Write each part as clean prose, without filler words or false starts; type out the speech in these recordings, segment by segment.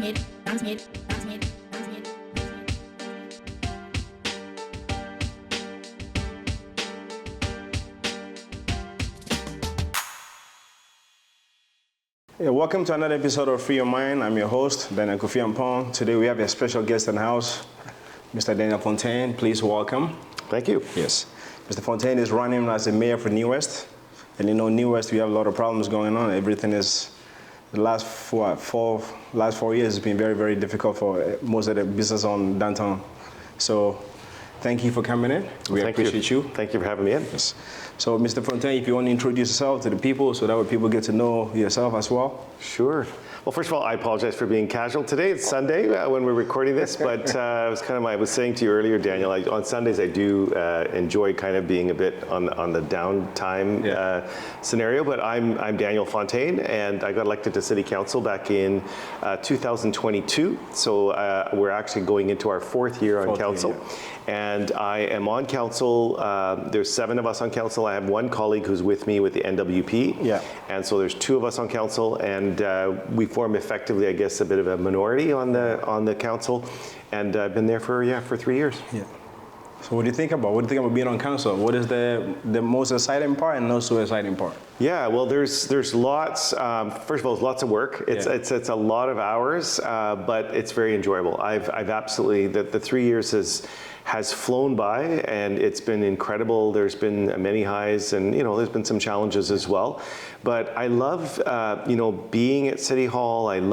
Yeah, welcome to another episode of Free Your Mind. I'm your host, Daniel Kofi Ampong. Today we have a special guest in the house, Mr. Daniel Fontaine. Please welcome. Thank you. Yes. Mr. Fontaine is running as the mayor for New West. And you know, New West, we have a lot of problems going on. Everything is, the last four years has been very, very difficult for most of the business on downtown. So thank you for coming in. We appreciate you. Thank you for having me in. Yes. So Mr. Fontaine, if you want to introduce yourself to the people so that way people get to know yourself as well. Sure. Well, first of all, I apologize for being casual today. It's Sunday when we're recording this, but I was saying to you earlier, Daniel, on Sundays I do enjoy kind of being a bit on the downtime scenario, but I'm Daniel Fontaine, and I got elected to City Council back in 2022, so we're actually going into our fourth year on council. And I am on council. There's 7 of us on council. I have one colleague who's with me with the NWP. Yeah. And so there's 2 of us on council, and we form effectively, I guess, a bit of a minority on the council. And I've been there for 3 years. Yeah. So what do you think about being on council? What is the most exciting part and not so exciting part? Yeah, well, there's lots. First of all, it's lots of work. It's a lot of hours, but it's very enjoyable. I've absolutely the 3 years has flown by, and it's been incredible. There's been many highs, and there's been some challenges as well. But I love being at City Hall. I've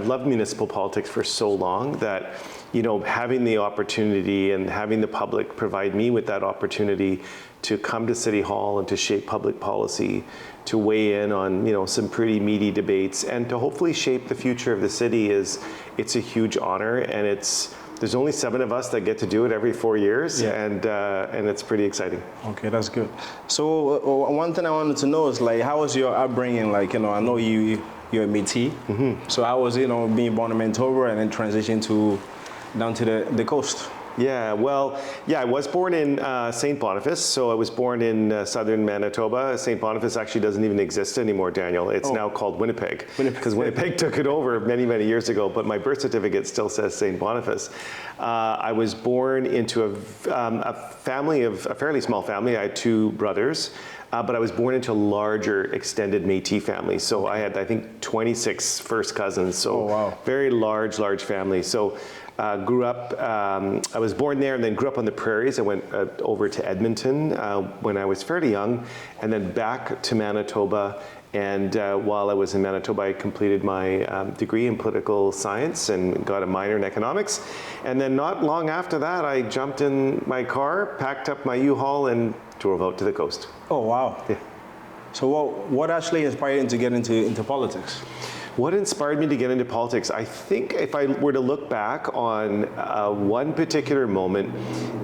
loved municipal politics for so long that having the opportunity and having the public provide me with that opportunity to come to City Hall and to shape public policy, to weigh in on some pretty meaty debates, and to hopefully shape the future of the city it's a huge honor, and there's only 7 of us that get to do it every 4 years, and it's pretty exciting. Okay, that's good. So one thing I wanted to know is how was your upbringing? I know you're a Métis. Mm-hmm. So how was being born in Manitoba and then transition down to the coast? Yeah, well, I was born in St. Boniface, so I was born in southern Manitoba. St. Boniface actually doesn't even exist anymore, Daniel. It's now called Winnipeg, because Winnipeg took it over many, many years ago, but my birth certificate still says St. Boniface. I was born into a fairly small family. I had 2 brothers. But I was born into a larger extended Métis family. So I had, I think, 26 first cousins. So very large family. So grew up, I was born there and then grew up on the prairies. I went over to Edmonton when I was fairly young, and then back to Manitoba. And while I was in Manitoba, I completed my degree in political science and got a minor in economics. And then not long after that, I jumped in my car, packed up my U-Haul, and drove out to the coast. Oh, wow. Yeah. So what actually inspired you to get into politics? What inspired me to get into politics? I think if I were to look back on one particular moment,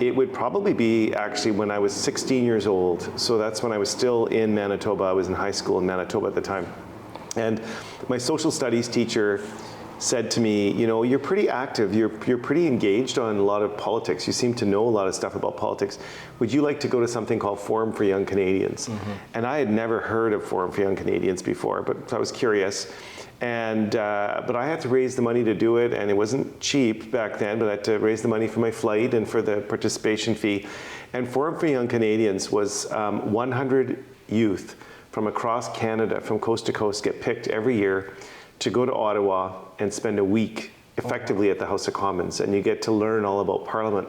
it would probably be actually when I was 16 years old. So that's when I was still in Manitoba. I was in high school in Manitoba at the time. And my social studies teacher said to me, you're pretty active, you're pretty engaged on a lot of politics. You seem to know a lot of stuff about politics. Would you like to go to something called Forum for Young Canadians? Mm-hmm. And I had never heard of Forum for Young Canadians before, but I was curious. And but I had to raise the money to do it, and it wasn't cheap back then, but I had to raise the money for my flight and for the participation fee. And Forum for Young Canadians was 100 youth from across Canada, from coast to coast, get picked every year to go to Ottawa and spend a week effectively at the House of Commons, and you get to learn all about Parliament.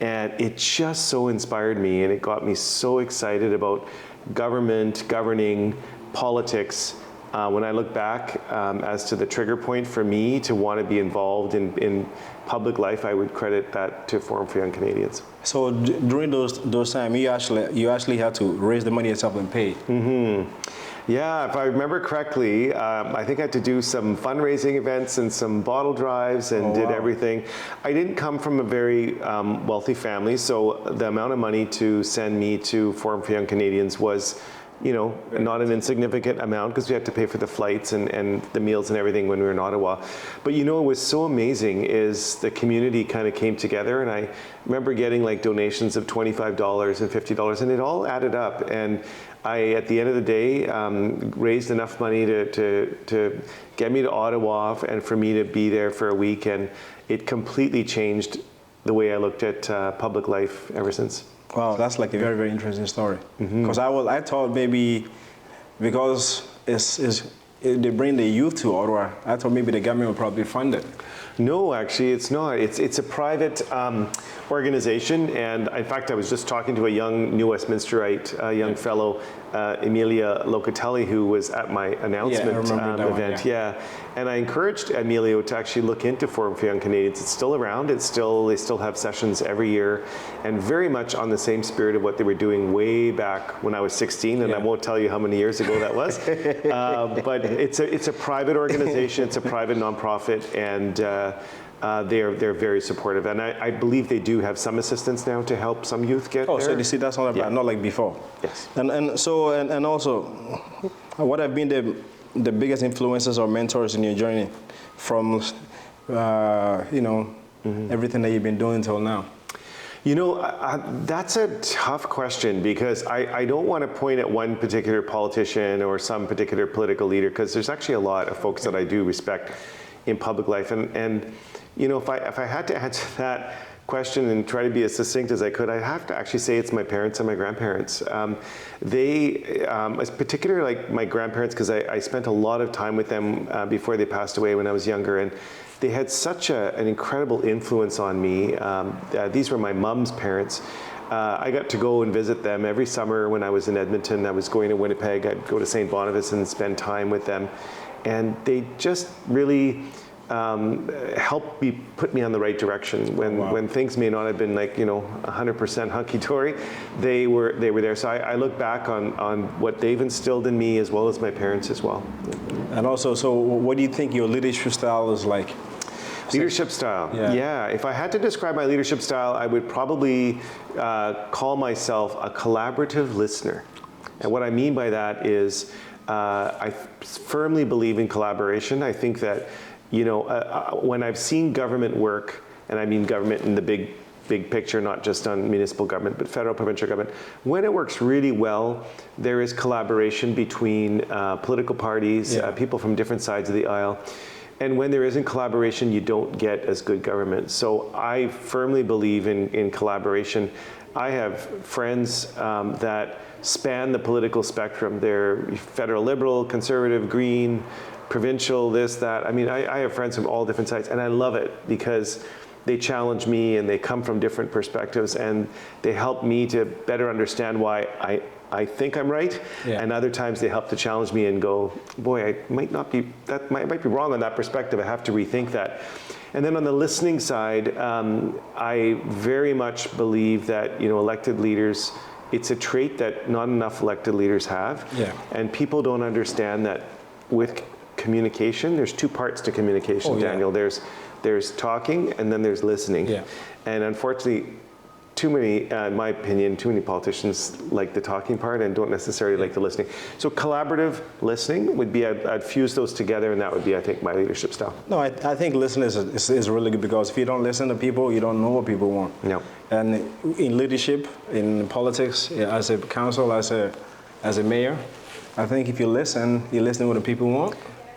And it just so inspired me, and it got me so excited about government, governing, politics. When I look back as to the trigger point for me to want to be involved in public life, I would credit that to Forum for Young Canadians. So during those times, you actually had to raise the money yourself and pay. Mm-hmm. Yeah, if I remember correctly, I think I had to do some fundraising events and some bottle drives and did everything. I didn't come from a very wealthy family, so the amount of money to send me to Forum for Young Canadians was not an insignificant amount, because we had to pay for the flights and the meals and everything when we were in Ottawa. But what was so amazing is the community kind of came together, and I remember getting donations of $25 and $50, and it all added up. And at the end of the day, raised enough money to get me to Ottawa and for me to be there for a week, and it completely changed the way I looked at public life ever since. Wow, that's like a very, very interesting story. Because I thought maybe because they bring the youth to Ottawa, I thought maybe the government would probably fund it. No, actually, it's not. It's a private organization, and in fact, I was just talking to a young New Westminsterite, a young fellow, Emilia Locatelli, who was at my announcement event. Yeah, and I encouraged Emilio to actually look into Forum for Young Canadians. It's still around. They still have sessions every year, and very much on the same spirit of what they were doing way back when I was 16, and I won't tell you how many years ago that was. But it's a private organization. It's a private nonprofit, and they're very supportive, and I believe they do have some assistance now to help some youth get there. So you see, that's not bad, not like before. Yes. And also, what have been the biggest influences or mentors in your journey from, everything that you've been doing till now? That's a tough question, because I don't want to point at one particular politician or some particular political leader, because there's actually a lot of folks that I do respect in public life, and if I had to answer that question and try to be as succinct as I could, I'd have to actually say it's my parents and my grandparents. Particularly like my grandparents, because I spent a lot of time with them before they passed away when I was younger, and they had such an incredible influence on me. These were my mom's parents. I got to go and visit them every summer when I was in Edmonton. I was going to Winnipeg. I'd go to St. Boniface and spend time with them. And they just really helped me, put me on the right direction when things may not have been like 100% hunky-dory. They were there. So I look back on what they've instilled in me, as well as my parents as well. And also, so what do you think your leadership style is like? Leadership style. Yeah. If I had to describe my leadership style, I would probably call myself a collaborative listener. And what I mean by that is, I firmly believe in collaboration. I think that, when I've seen government work, and I mean government in the big picture, not just on municipal government, but federal, provincial government, when it works really well, there is collaboration between political parties, people from different sides of the aisle. And when there isn't collaboration, you don't get as good government. So I firmly believe in collaboration. I have friends that span the political spectrum. They're federal liberal, conservative, green, provincial, this, that. I mean, I have friends from all different sides, and I love it because they challenge me and they come from different perspectives, and they help me to better understand why I think I'm right. And other times they help to challenge me and go, boy, I might be wrong on that perspective. I have to rethink that. And then on the listening side, I very much believe that, elected leaders, it's a trait that not enough elected leaders have. And people don't understand that with communication, there's two parts to communication, Daniel. There's talking, and then there's listening. And unfortunately, too many, in my opinion, too many politicians like the talking part and don't necessarily like the listening. So collaborative listening would be, I'd fuse those together, and that would be, I think, my leadership style. No, I think listening is really good, because if you don't listen to people, you don't know what people want. No. And in leadership, in politics, as a council, as a mayor, I think if you listen what the people want,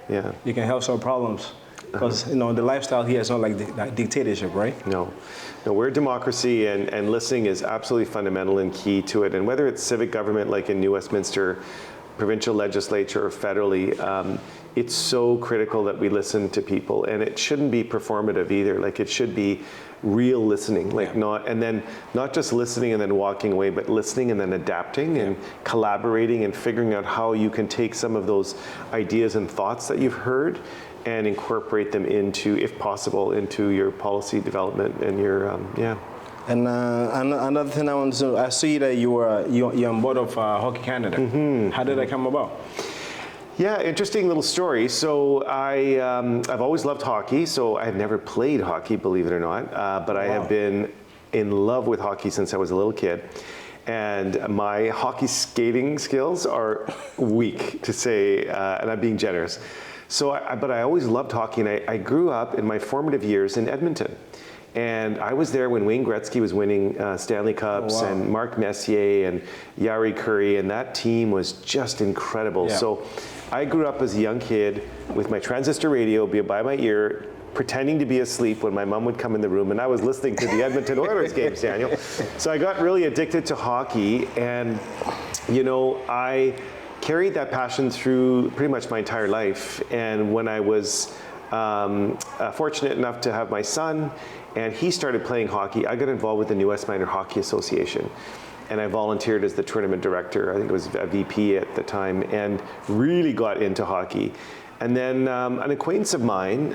you can help solve problems. Because the lifestyle here is not like dictatorship, right? No, we're a democracy, and listening is absolutely fundamental and key to it. And whether it's civic government like in New Westminster, provincial legislature, or federally, it's so critical that we listen to people, and it shouldn't be performative either. Like, it should be real listening, not just listening and then walking away, but listening and then adapting and collaborating and figuring out how you can take some of those ideas and thoughts that you've heard and incorporate them into, if possible, into your policy development and your, And another thing I want to, I see that you're on board of Hockey Canada. How did that come about? Yeah, interesting little story. So I've always loved hockey. So I've never played hockey, believe it or not, but I have been in love with hockey since I was a little kid. And my hockey skating skills are weak, to say, and I'm being generous. So, but I always loved hockey, and I grew up in my formative years in Edmonton. And I was there when Wayne Gretzky was winning Stanley Cups, and Mark Messier and Yari Curry, and that team was just incredible. Yeah. So I grew up as a young kid with my transistor radio by my ear, pretending to be asleep when my mom would come in the room, and I was listening to the Edmonton Oilers games, Daniel. So I got really addicted to hockey, and I carried that passion through pretty much my entire life. And when I was fortunate enough to have my son, and he started playing hockey, I got involved with the New West Minor Hockey Association. And I volunteered as the tournament director, I think it was a VP at the time, and really got into hockey. And then an acquaintance of mine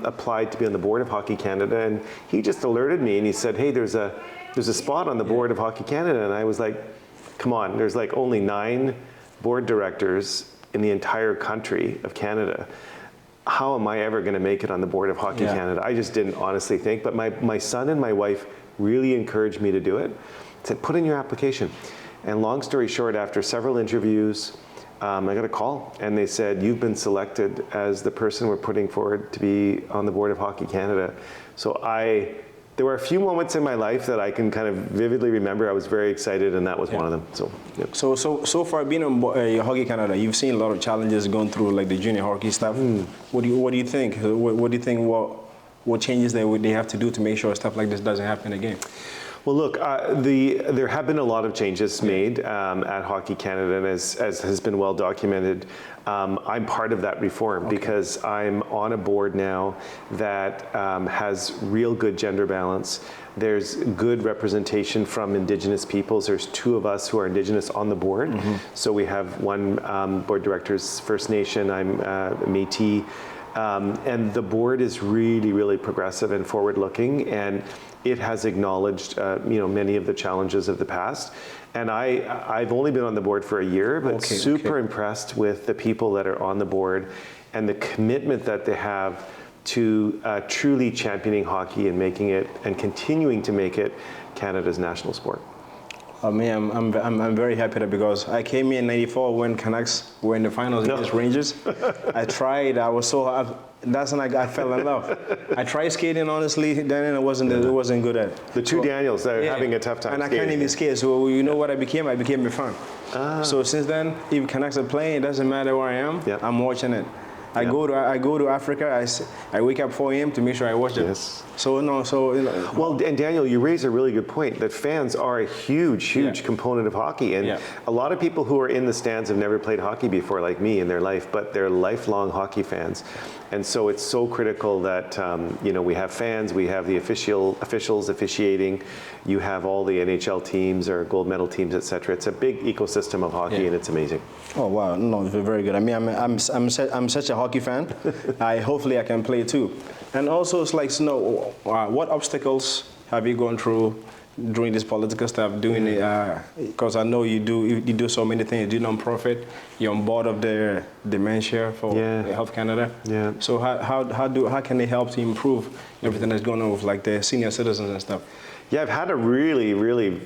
applied to be on the board of Hockey Canada, and he just alerted me, and he said, hey, there's a spot on the board of Hockey Canada. And I was like, come on, there's like only 9 board directors in the entire country of Canada. How am I ever going to make it on the board of Hockey Canada? I just didn't honestly think, but my son and my wife really encouraged me to do it. Said, put in your application. And long story short, after several interviews, I got a call, and they said, you've been selected as the person we're putting forward to be on the board of Hockey Canada. So there were a few moments in my life that I can kind of vividly remember. I was very excited, and that was one of them. So, yep. So far being on Hockey Canada, you've seen a lot of challenges going through like the junior hockey stuff. What do you think? What do you think? What changes they have to do to make sure stuff like this doesn't happen again? Well, look, there have been a lot of changes made at Hockey Canada, and as has been well documented, I'm part of that reform because I'm on a board now that has real good gender balance. There's good representation from Indigenous peoples. There's 2 of us who are Indigenous on the board. So we have one board director's First Nation, I'm Métis, and the board is really, really progressive and forward-looking, and it has acknowledged many of the challenges of the past. And I've only been on the board for a year, but super impressed with the people that are on the board and the commitment that they have to truly championing hockey and making it and continuing to make it Canada's national sport. I'm very happy that because I came in '94 when Canucks were in the finals against Rangers. I tried. I was so. That's when I fell in love. I tried skating honestly, then it wasn't good at. The 2 Daniels that are having a tough time. And skating. I can't even skate. So you know what I became? I became a fan. So since then, if Canucks are playing, it doesn't matter where I am. I'm watching it. I go to Africa. I wake up 4 a.m. to make sure I watch it. Yes. Well, and Daniel, you raise a really good point that fans are a huge component of hockey, and a lot of people who are in the stands have never played hockey before, like me, in their life, but they're lifelong hockey fans. And so it's so critical that we have fans, we have the officials officiating, you have all the NHL teams or gold medal teams, etc. It's a big ecosystem of hockey, and it's amazing. Oh wow, no, very good. I mean, I'm such a hockey fan. Hopefully I can play too. And also, it's like, what obstacles have you gone through during this political stuff? Doing it because I know you do so many things. You do non-profit. You're on board of the dementia for Health Canada. Yeah. So how can they help to improve everything that's going on with like the senior citizens and stuff? Yeah, I've had a really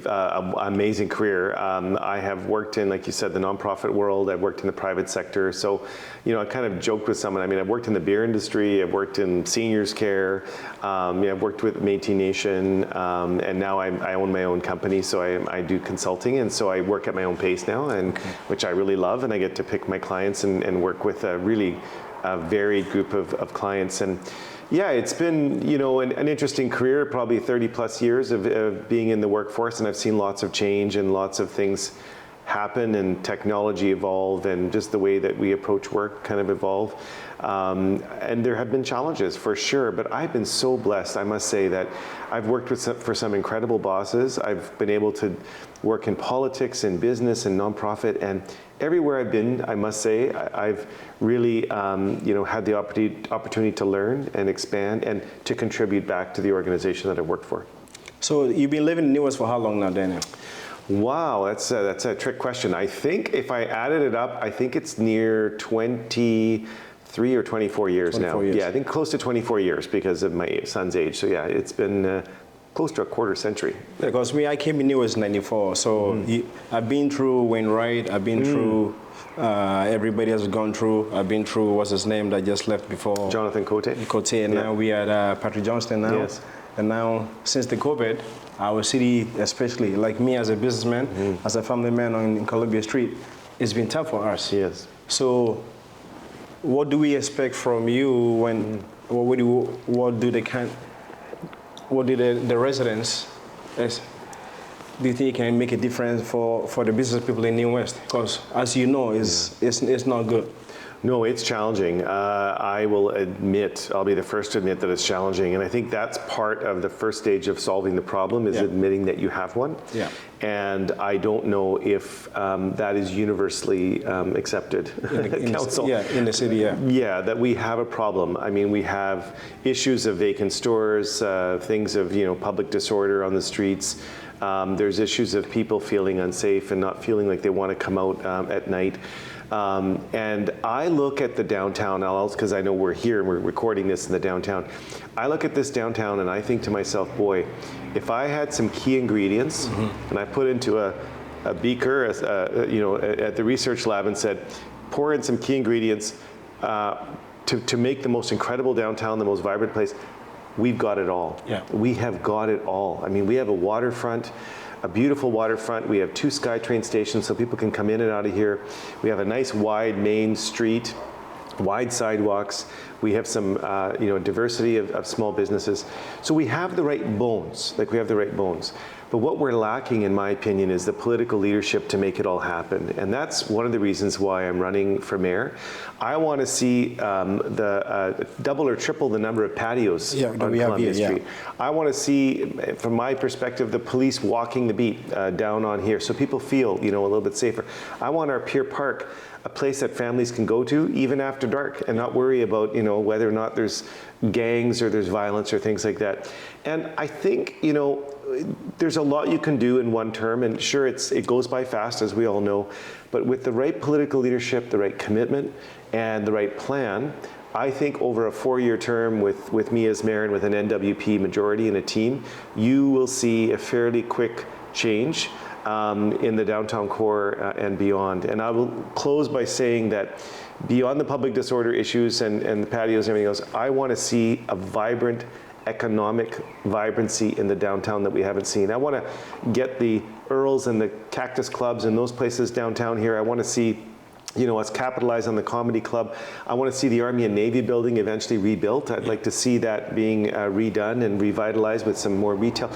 amazing career. I have worked in, like you said, the nonprofit world. I've worked in the private sector. So, I kind of joked with someone. I mean, I've worked in the beer industry. I've worked in seniors care. I've worked with Métis Nation, and now I own my own company. So I do consulting, and so I work at my own pace now, and which I really love. And I get to pick my clients and work with a really varied group of clients. And yeah, it's been, an interesting career, probably 30 plus years of being in the workforce, and I've seen lots of change and lots of things happen and technology evolve and just the way that we approach work kind of evolve. And there have been challenges for sure, but I've been so blessed, I must say, that I've worked for some incredible bosses. I've been able to work in politics and business and nonprofit, and everywhere I've been, I must say, I've really had the opportunity to learn and expand and to contribute back to the organization that I've worked for. So you've been living in New West for how long now, Daniel? Wow, that's a trick question. I think if I added it up, I think it's near 23 or 24 years now. Yeah, I think close to 24 years because of my son's age. So yeah, it's been close to a quarter century. Yeah, because I came in New West in '94, so I've been through Wainwright, I've been through, everybody has gone through, I've been through, what's his name that just left before? Jonathan Cote. And now we are at Patrick Johnston now. Yes. And now, since the COVID, our city, especially like me as a businessman, as a family man on Columbia Street, it's been tough for us. Yes. So, what do we expect from you when? What do the residents? Do you think it can make a difference for the business people in New West? Because as you know, it's not good. No, it's challenging. I will admit, I'll be the first to admit that it's challenging. And I think that's part of the first stage of solving the problem is admitting that you have one. Yeah. And I don't know if that is universally accepted in council. In the city, Yeah, that we have a problem. I mean, we have issues of vacant stores, things of, public disorder on the streets. There's issues of people feeling unsafe and not feeling like they want to come out at night. And I look at the downtown, because I know we're here and we're recording this in the downtown. I look at this downtown and I think to myself, boy, if I had some key ingredients and I put into a beaker, at the research lab and said, pour in some key ingredients to make the most incredible downtown, the most vibrant place, we've got it all. Yeah. We have got it all. I mean, we have a waterfront, a beautiful waterfront. We have 2 SkyTrain stations so people can come in and out of here. We have a nice wide main street, wide sidewalks. We have some, diversity of small businesses. So we have the right bones, But what we're lacking, in my opinion, is the political leadership to make it all happen. And that's one of the reasons why I'm running for mayor. I want to see the double or triple the number of patios on Columbia Street. I want to see, from my perspective, the police walking the beat down on here so people feel, a little bit safer. I want our Pier Park a place that families can go to even after dark and not worry about, whether or not there's gangs or there's violence or things like that. And I think, there's a lot you can do in one term, and sure, it goes by fast, as we all know, but with the right political leadership, the right commitment, and the right plan, I think over a 4-year term with me as mayor and with an NWP majority and a team, you will see a fairly quick change in the downtown core and beyond. And I will close by saying that beyond the public disorder issues and the patios and everything else, I want to see a vibrant economic vibrancy in the downtown that we haven't seen. I want to get the Earls and the Cactus Clubs and those places downtown here. I want to see us capitalize on the comedy club. I want to see the Army and Navy building eventually rebuilt. I'd like to see that being redone and revitalized with some more retail.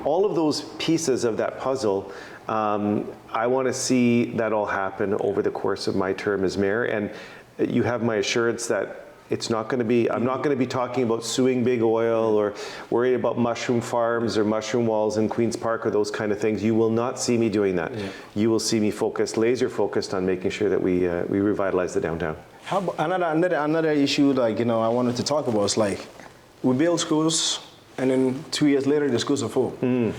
All of those pieces of that puzzle, I want to see that all happen over the course of my term as mayor. And you have my assurance that it's not going to be, I'm not going to be talking about suing big oil or worried about mushroom farms or mushroom walls in Queen's Park or those kind of things. You will not see me doing that. Yeah. You will see me laser focused on making sure that we revitalize the downtown. How about another issue I wanted to talk about is we build schools and then 2 years later the schools are full.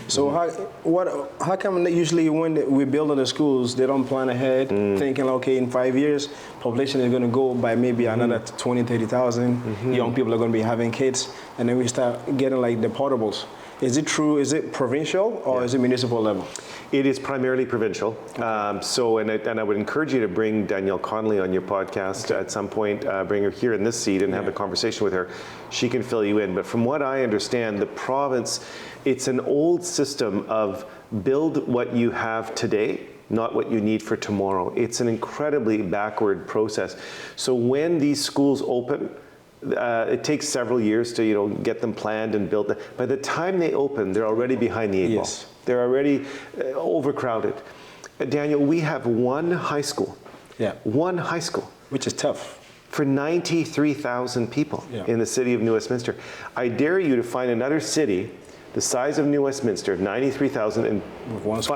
So how come usually when we build the schools they don't plan ahead thinking okay in 5 years population is going to go by maybe another 20, 30,000 young people are going to be having kids and then we start getting the portables. Is it true? Is it provincial or is it municipal level? It is primarily provincial. And I would encourage you to bring Danielle Connolly on your podcast at some point, bring her here in this seat and have a conversation with her. She can fill you in. But from what I understand, the province, it's an old system of build what you have today, not what you need for tomorrow. It's an incredibly backward process. So when these schools open, it takes several years to get them planned and built. By the time they open, they're already behind the 8 ball. They're already overcrowded. Daniel, we have one high school. Yeah. One high school. Which is tough. For 93,000 people in the city of New Westminster. I dare you to find another city the size of New Westminster, 93,000, and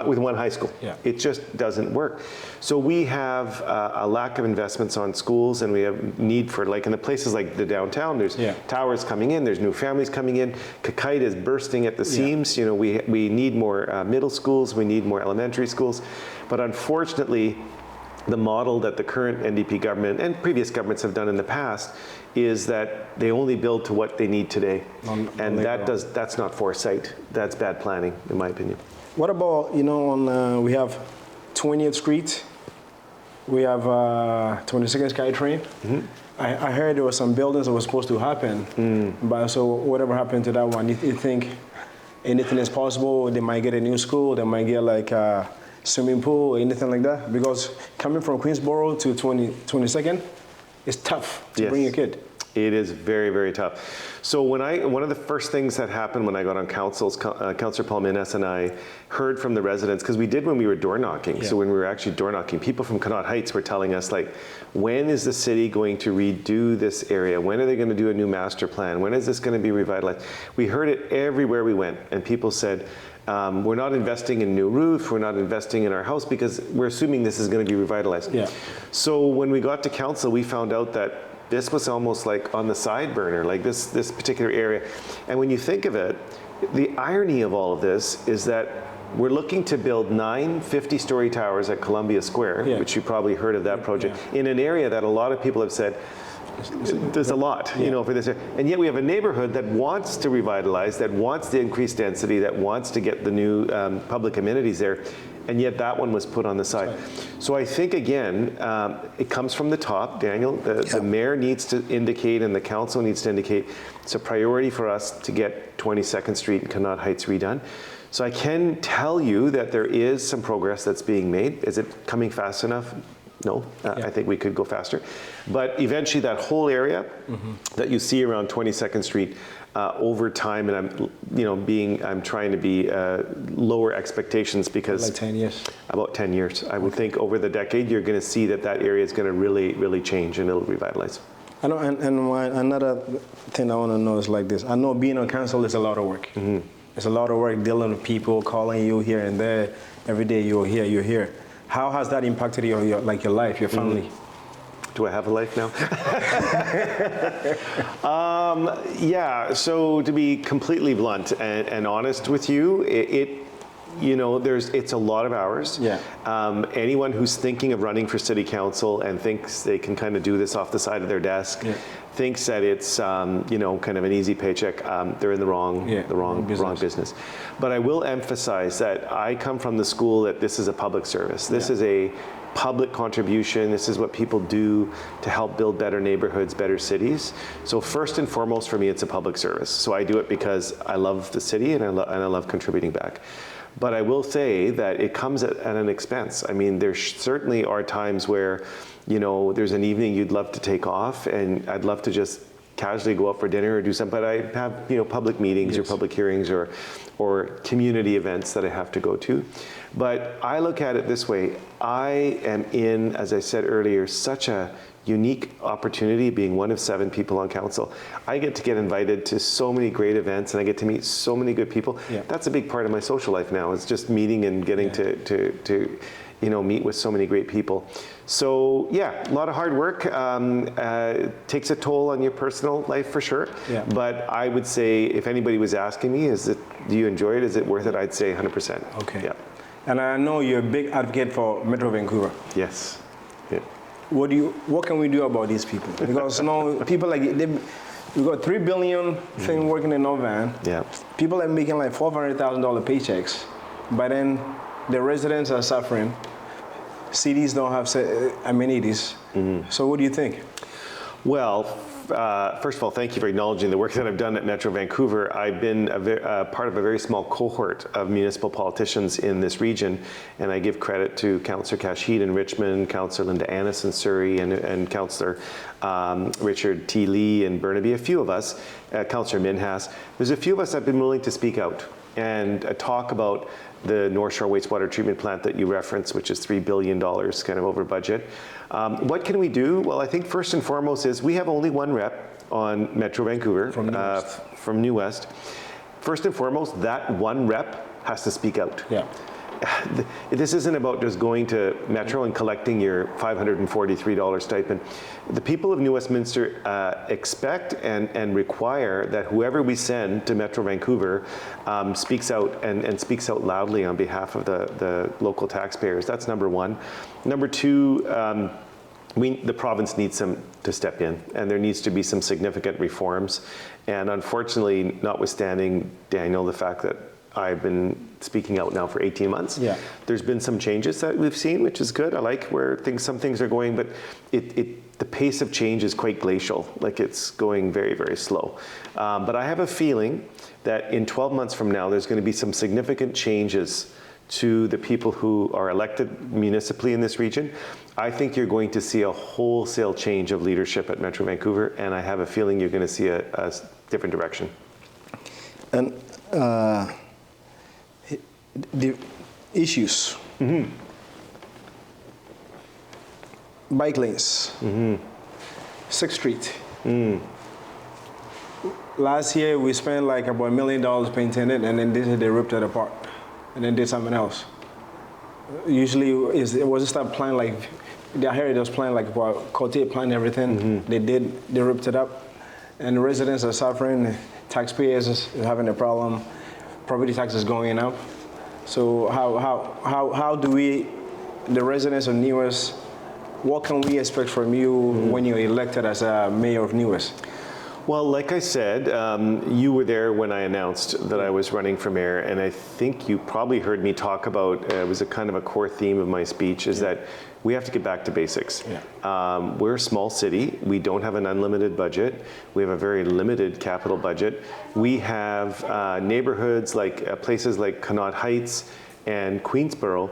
with one high school. Yeah. It just doesn't work. So we have a lack of investments on schools, and we have need for, in the places like the downtown, there's towers coming in, there's new families coming in. Kakite is bursting at the seams. We need more middle schools, we need more elementary schools. But unfortunately, the model that the current NDP government and previous governments have done in the past is that they only build to what they need today. And that's not foresight. That's bad planning, in my opinion. What about, we have 20th Street we have 22nd SkyTrain. I heard there were some buildings that were supposed to happen, but so whatever happened to that one? You think anything is possible? They might get a new school. They might get like a swimming pool, anything like that. Because coming from Queensboro to 22nd, it's tough to bring your kid. It is very, very tough. So one of the first things that happened when I got on councils, Councillor Paul Minnes and I heard from the residents, because we did when we were door knocking. So when we were actually door knocking, people from Connaught Heights were telling us, like, when is the city going to redo this area? When are they going to do a new master plan? When is this going to be revitalized? We heard it everywhere we went, and people said, we're not investing in new roof, we're not investing in our house because we're assuming this is going to be revitalized. So when we got to council, we found out that this was almost like on the side burner, like this particular area. And when you think of it, the irony of all of this is that we're looking to build 9 50-story towers at Columbia Square, which you probably heard of that project, in an area that a lot of people have said, there's a lot, you know, for this. And yet we have a neighborhood that wants to revitalize, that wants the increased density, that wants to get the new public amenities there. And yet that one was put on the side. So I think, again, it comes from the top, Daniel. The mayor needs to indicate and the council needs to indicate it's a priority for us to get 22nd Street and Connaught Heights redone. So I can tell you that there is some progress that's being made. Is it coming fast enough? No, I think we could go faster. But eventually that whole area that you see around 22nd Street, over time, and I'm trying to be lower expectations because like 10 years. About 10 years. I would think over the decade, you're going to see that area is going to really, really change and it'll revitalize. I know, and another thing I want to know is like this. I know being on council is a lot of work. It's a lot of work dealing with people, calling you here and there. Every day you're here. How has that impacted your life, your family? Do I have a life now? Yeah, so to be completely blunt and honest with you, it's a lot of hours. Anyone who's thinking of running for city council and thinks they can kind of do this off the side of their desk, thinks that it's kind of an easy paycheck, they're in the wrong business. But I will emphasize that I come from the school that this is a public service. This is a public contribution. This is what people do to help build better neighborhoods, better cities. So first and foremost for me, it's a public service. So I do it because I love the city and I love contributing back. But I will say that it comes at an expense. I mean, there certainly are times where, there's an evening you'd love to take off and I'd love to just casually go out for dinner or do something, but I have, public meetings or public hearings or community events that I have to go to. But I look at it this way. I am in, as I said earlier, such a unique opportunity being one of 7 people on council. I get to get invited to so many great events and I get to meet so many good people. That's a big part of my social life now. It's just meeting and getting to meet with so many great people. So yeah, a lot of hard work. Takes a toll on your personal life for sure. But I would say if anybody was asking me, do you enjoy it? Is it worth it? I'd say 100%. Okay. Yeah. And I know you're a big advocate for Metro Vancouver. Yes. Yeah. What can we do about these people? Because people we got $3 billion thing working in North Van. People are making like $400,000 paychecks, but then the residents are suffering. Cities don't have amenities. So what do you think? Well, first of all, thank you for acknowledging the work that I've done at Metro Vancouver. I've been part of a very small cohort of municipal politicians in this region, and I give credit to Councillor Kashid in Richmond, Councillor Linda Annis in Surrey, and Councillor Richard T. Lee in Burnaby, a few of us, Councillor Minhas. There's a few of us that have been willing to speak out and talk about the North Shore wastewater treatment plant that you referenced, which is $3 billion kind of over budget. What can we do? Well, I think first and foremost is we have only one rep on Metro Vancouver from New West. First and foremost, that one rep has to speak out. This isn't about just going to Metro and collecting your $543 stipend. The people of New Westminster expect and require that whoever we send to Metro Vancouver speaks out and speaks out loudly on behalf of the local taxpayers. That's number one. Number two, the province needs to step in, and there needs to be some significant reforms. And unfortunately, notwithstanding, Daniel, the fact that I've been speaking out now for 18 months. Yeah. There's been some changes that we've seen, which is good. I like where some things are going, but the pace of change is quite glacial. Like it's going very, very slow. But I have a feeling that in 12 months from now, there's going to be some significant changes to the people who are elected municipally in this region. I think you're going to see a wholesale change of leadership at Metro Vancouver, and I have a feeling you're going to see a different direction. And the issues. Bike lanes. 6th Street. Last year we spent like about $1 million painting it, and then this year they ripped it apart and then did something else. Usually it was just a plan like, I heard it was planned like about Cote planned everything. They ripped it up, and the residents are suffering. Taxpayers is having a problem. Property tax is going up. So how do we, the residents of New West, what can we expect from you when you're elected as a mayor of New West? Well, like I said, you were there when I announced that I was running for mayor, and I think you probably heard me talk about, it was a kind of a core theme of my speech, is that we have to get back to basics. We're a small city. We don't have an unlimited budget. We have a very limited capital budget. We have neighborhoods like places like Connaught Heights and Queensborough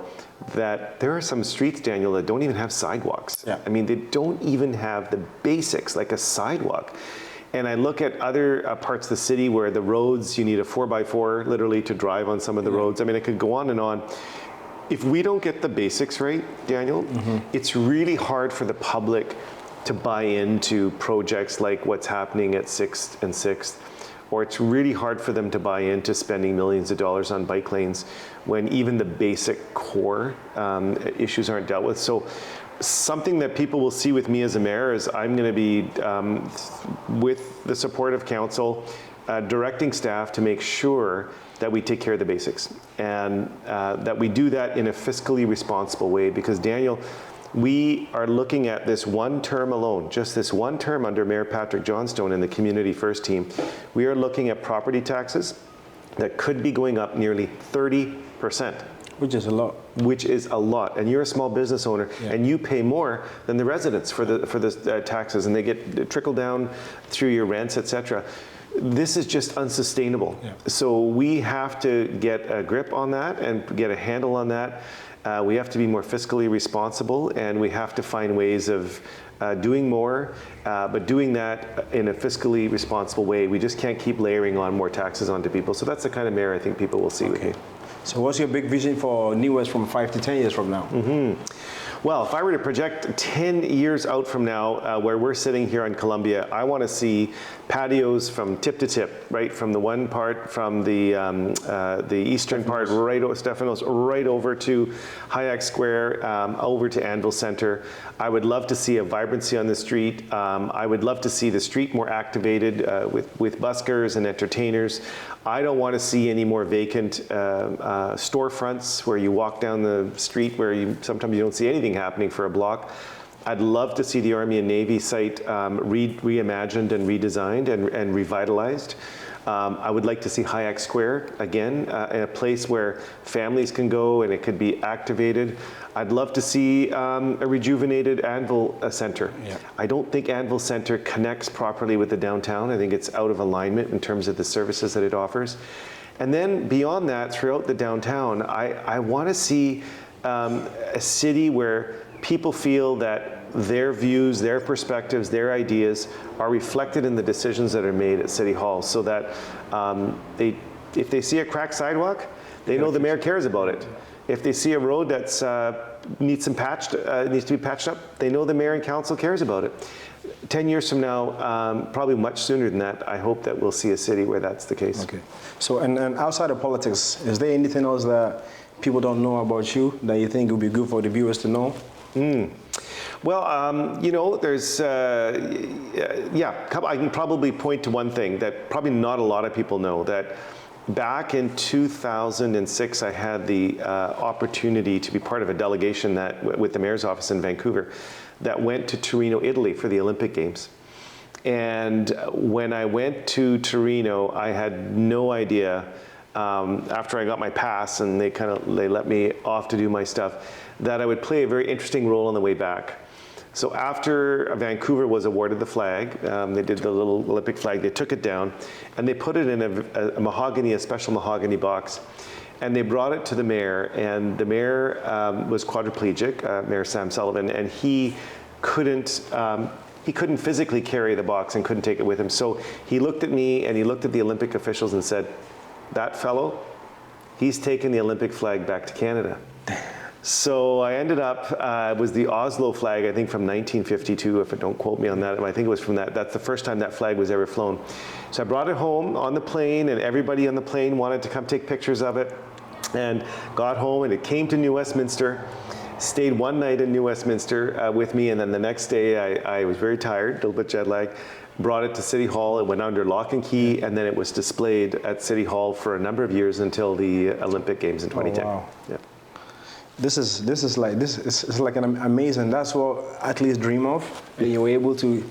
that there are some streets, Daniel, that don't even have sidewalks. I mean, they don't even have the basics like a sidewalk. And I look at other parts of the city where the roads, you need a 4x4 literally to drive on some of the roads. I mean, it could go on and on. If we don't get the basics right, Daniel, it's really hard for the public to buy into projects like what's happening at 6th and 6th, or it's really hard for them to buy into spending millions of dollars on bike lanes when even the basic core issues aren't dealt with. So something that people will see with me as a mayor is I'm going to be, with the support of council, directing staff to make sure that we take care of the basics, and that we do that in a fiscally responsible way. Because Daniel, we are looking at this one term alone, just this one term under Mayor Patrick Johnstone and the Community First team. We are looking at property taxes that could be going up nearly 30%. Which is a lot. Which is a lot, and you're a small business owner, and you pay more than the residents for the taxes, and they get trickled down through your rents, etc. This is just unsustainable. So we have to get a grip on that and get a handle on that. We have to be more fiscally responsible, and we have to find ways of doing more, but doing that in a fiscally responsible way. We just can't keep layering on more taxes onto people. So that's the kind of mayor I think people will see with me. So what's your big vision for New West from 5 to 10 years from now? Well, if I were to project 10 years out from now, where we're sitting here in Columbia, I want to see patios from tip to tip, right? From the one part, from the eastern part, right over Stephanos, right over to Hayek Square, over to Anvil Center. I would love to see a vibrancy on the street. I would love to see the street more activated with buskers and entertainers. I don't want to see any more vacant storefronts where you walk down the street where sometimes you don't see anything happening for a block. I'd love to see the Army and Navy site reimagined and redesigned and revitalized. I would like to see Hayek Square again, in a place where families can go and it could be activated. I'd love to see a rejuvenated Anvil Center. I don't think Anvil Center connects properly with the downtown. I think it's out of alignment in terms of the services that it offers. And then beyond that, throughout the downtown, I want to see a city where people feel that their views, their perspectives, their ideas are reflected in the decisions that are made at City Hall, so that if they see a cracked sidewalk, they know the mayor cares about it. If they see a road that's needs to be patched up, they know the mayor and council cares about it. 10 years from now, probably much sooner than that, I hope that we'll see a city where that's the case. Okay. So, and outside of politics, is there anything else that people don't know about you that you think would be good for the viewers to know? Well, you know, there's, I can probably point to one thing that probably not a lot of people know, that back in 2006, I had the opportunity to be part of a delegation with the mayor's office in Vancouver that went to Torino, Italy for the Olympic Games. And when I went to Torino, I had no idea after I got my pass and they let me off to do my stuff, that I would play a very interesting role on the way back. So after Vancouver was awarded the flag, they did the little Olympic flag, they took it down and they put it in a special mahogany box. And they brought it to the mayor, and the mayor was quadriplegic, Mayor Sam Sullivan, and he couldn't physically carry the box and couldn't take it with him. So he looked at me and he looked at the Olympic officials and said, "That fellow, he's taken the Olympic flag back to Canada." So I ended up, it was the Oslo flag, I think from 1952, if I don't quote me on that. I think it was from that. That's the first time that flag was ever flown. So I brought it home on the plane, and everybody on the plane wanted to come take pictures of it. And got home, and it came to New Westminster. Stayed one night in New Westminster with me, and then the next day I was very tired, a little bit jet lagged. Brought it to City Hall. It went under lock and key, and then it was displayed at City Hall for a number of years until the Olympic Games in 2010. Oh, wow. Yeah. This is like an amazing. That's what athletes dream of, and you were able to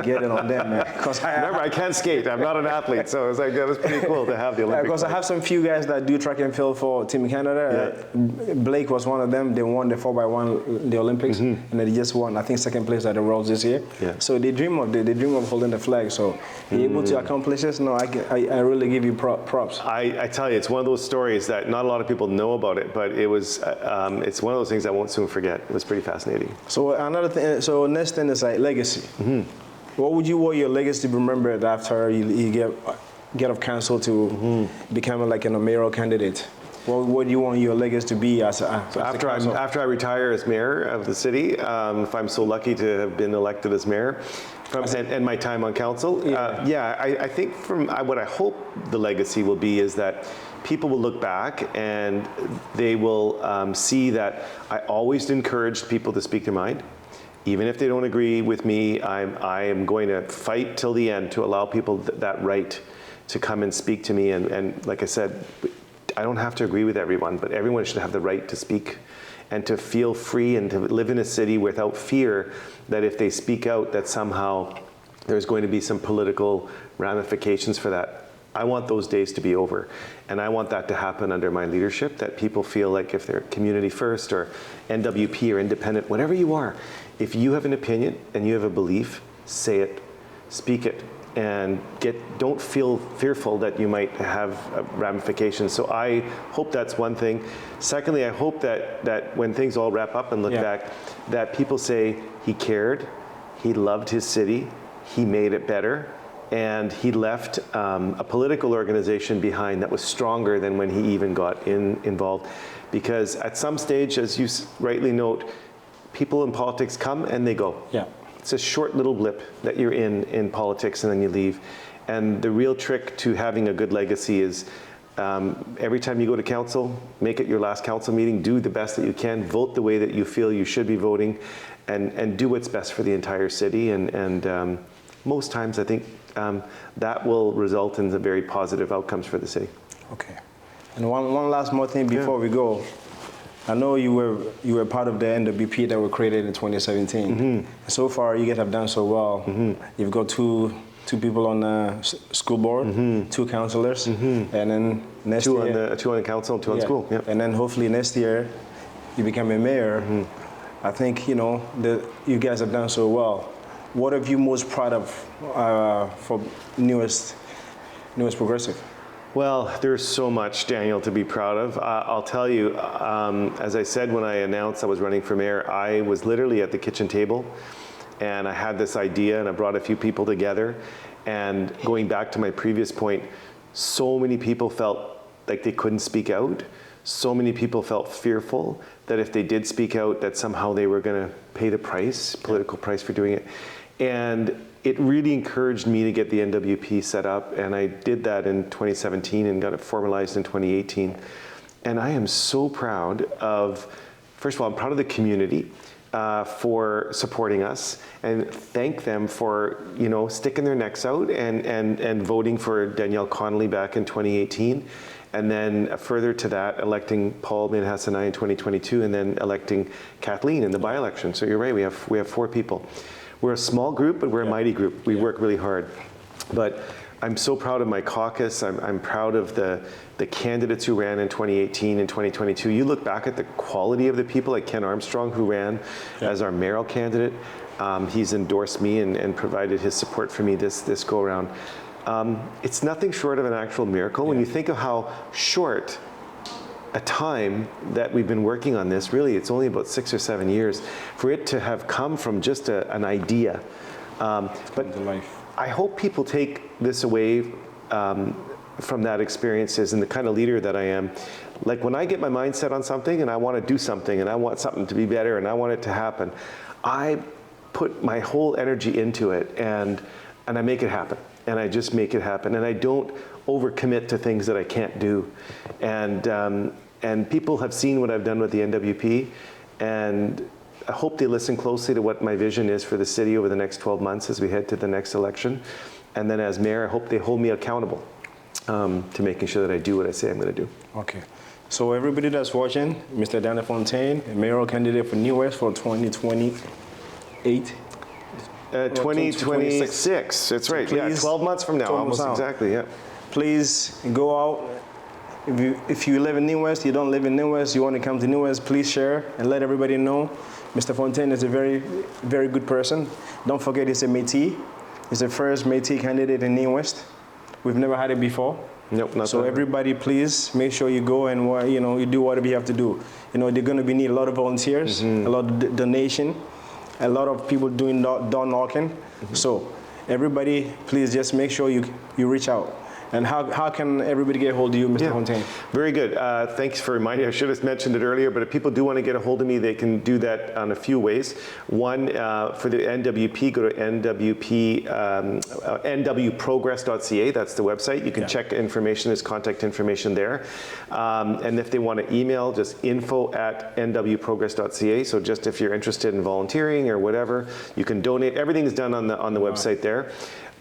get it on them, man. Remember, I can't skate. I'm not an athlete, so it was like that was pretty cool to have the Olympic. Because I have some few guys that do track and field for Team Canada. Yeah. Blake was one of them. They won the 4x1 the Olympics, and they just won, I think, second place at the Worlds this year. Yeah. So they dream of holding the flag. So be able to accomplish this. No, I really give you props. I tell you, it's one of those stories that not a lot of people know about it, but it was. It's one of those things I won't soon forget. It was pretty fascinating. So another thing. So next thing is like legacy. What would you want your legacy to be remembered after you get off council to become like a mayoral candidate? What do you want your legacy to be as after I retire as mayor of the city, if I'm so lucky to have been elected as mayor, and my time on council, I think what I hope the legacy will be is that people will look back and they will see that I always encouraged people to speak their mind. Even if they don't agree with me, I am going to fight till the end to allow people that right to come and speak to me. And like I said, I don't have to agree with everyone, but everyone should have the right to speak and to feel free and to live in a city without fear that if they speak out, that somehow there's going to be some political ramifications for that. I want those days to be over. And I want that to happen under my leadership, that people feel like if they're community first or NWP or independent, whatever you are, if you have an opinion and you have a belief, say it, speak it, and don't feel fearful that you might have ramifications. So I hope that's one thing. Secondly, I hope that when things all wrap up and look back, that people say he cared, he loved his city, he made it better, and he left a political organization behind that was stronger than when he even got involved. Because at some stage, as you rightly note, people in politics come and they go. Yeah. It's a short little blip that you're in politics and then you leave. And the real trick to having a good legacy is every time you go to council, make it your last council meeting, do the best that you can, vote the way that you feel you should be voting, and do what's best for the entire city. And most times I think that will result in the very positive outcomes for the city. Okay. And one last more thing before we go. I know you were part of the NWP that were created in 2017. So far, you guys have done so well. You've got two people on the school board, 2 councillors, and then next year... Two on the council and 2 on school. Yep. And then hopefully next year, you become a mayor. I think, you guys have done so well. What are you most proud of for newest Progressive? Well, there's so much, Daniel, to be proud of. I'll tell you, as I said when I announced I was running for mayor, I was literally at the kitchen table and I had this idea and I brought a few people together. And going back to my previous point, so many people felt like they couldn't speak out. So many people felt fearful that if they did speak out, that somehow they were going to pay the price, political price for doing it. And it really encouraged me to get the NWP set up, and I did that in 2017 and got it formalized in 2018. And I am so proud of, first of all, I'm proud of the community for supporting us, and thank them for sticking their necks out and voting for Danielle Connolly back in 2018. And then further to that, electing Paul Minhassanai in 2022, and then electing Kathleen in the by-election. So you're right, we have 4 people. We're a small group, but we're a mighty group. We work really hard. But I'm so proud of my caucus. I'm proud of the candidates who ran in 2018 and 2022. You look back at the quality of the people, like Ken Armstrong, who ran as our mayoral candidate. He's endorsed me and provided his support for me this go around. It's nothing short of an actual miracle. When you think of how short a time that we've been working on this, really, it's only about 6 or 7 years, for it to have come from just an idea. But I hope people take this away from that experiences and the kind of leader that I am. Like when I get my mind set on something and I want to do something and I want something to be better and I want it to happen, I put my whole energy into it and I make it happen. And I just make it happen. And I don't overcommit to things that I can't do. And people have seen what I've done with the NWP, and I hope they listen closely to what my vision is for the city over the next 12 months as we head to the next election. And then as mayor, I hope they hold me accountable to making sure that I do what I say I'm going to do. Okay. So everybody that's watching, Mr. Daniel Fontaine, mayoral candidate for New West for 2028. 2026. That's right. So yeah, 12 months from now, almost exactly. Yeah. Please go out. If you live in New West, you don't live in New West, you want to come to New West, please share and let everybody know. Mr. Fontaine is a very, very good person. Don't forget he's a Métis. He's the first Métis candidate in New West. We've never had it before. Nope, not so that. Everybody, please make sure you go and you do whatever you have to do. They're going to need a lot of volunteers, a lot of donation, a lot of people doing door knocking. So everybody, please just make sure you reach out. And how can everybody get a hold of you, Mr. Fontaine? Very good. Thanks for reminding me. I should have mentioned it earlier, but if people do want to get a hold of me, they can do that on a few ways. One, for the NWP, go to nwprogress.ca. That's the website. You can check information. There's contact information there. And if they want to email, just info@nwprogress.ca. So just if you're interested in volunteering or whatever, you can donate. Everything is done on the website there.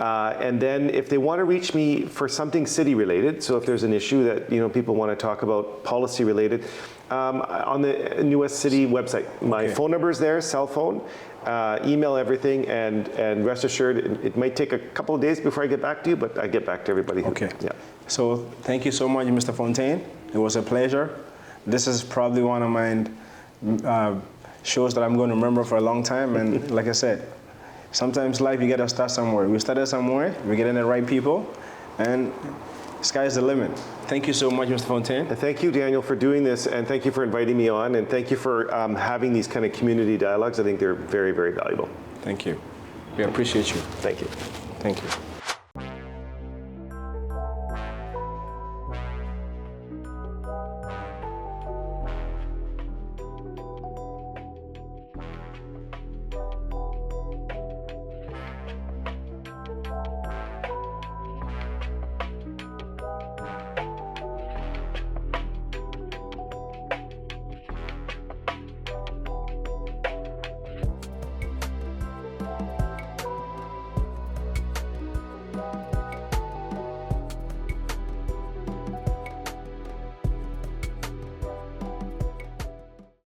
And then if they want to reach me for something city related, so if there's an issue that people want to talk about policy related, on the New West City website, my phone number is there, cell phone, email everything, and rest assured it might take a couple of days before I get back to you, but I get back to everybody. Yeah. So thank you so much, Mr. Fontaine. It was a pleasure. This is probably one of my shows that I'm going to remember for a long time, and like I said, sometimes life, you got to start somewhere. We started somewhere, we're getting the right people, and sky's the limit. Thank you so much, Mr. Fontaine. And thank you, Daniel, for doing this, and thank you for inviting me on, and thank you for having these kind of community dialogues. I think they're very, very valuable. Thank you. We appreciate you. Thank you. Thank you.